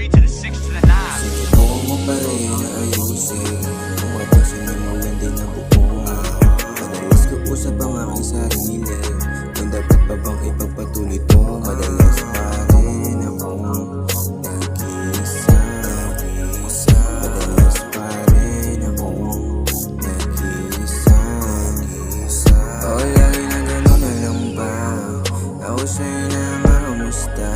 3 to the 6 to the 9. Sinubukan mo pa rin na ayusin kung mapasin mo lang din ang buo. Madalas ko usap ang aking sarili kung dapat pa bang ipagpatuloy to. Madalas pa rin akong nag-iisa. Madalas pa rin akong nag-iisa. O lagi na gano'n na lang ba? Ako sa'yo na nga kamusta?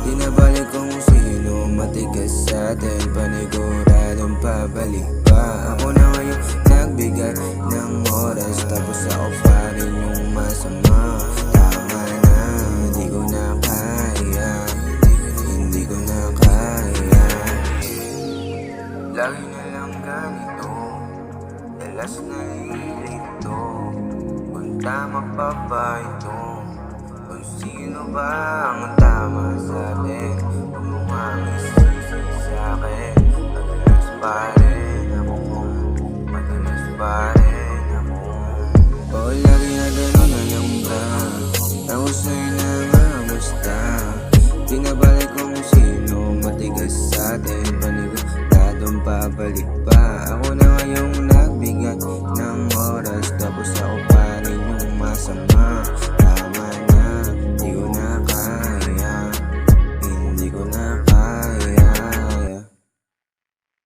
Di na balik kung sino matigas sa atin, paniguradong pabalik pa. Ako na ngayon nagbigay ng oras, tapos ako pa rin yung masama. Tama na, hindi ko na kaya, hindi ko na kaya. Lagi na lang ganito, dalas na lilito. Kung tama pa ba ito? Kung sino ba ang tama sa atin? Kung mukhang isisi sa'kin, madalas pa rin ako, madalas pa rin ako. O lagi na gano'n na lang ba? Ako sa'yo na nga kamusta? Di na balik kung sino matigas sa atin, paniguradong pabalik pa.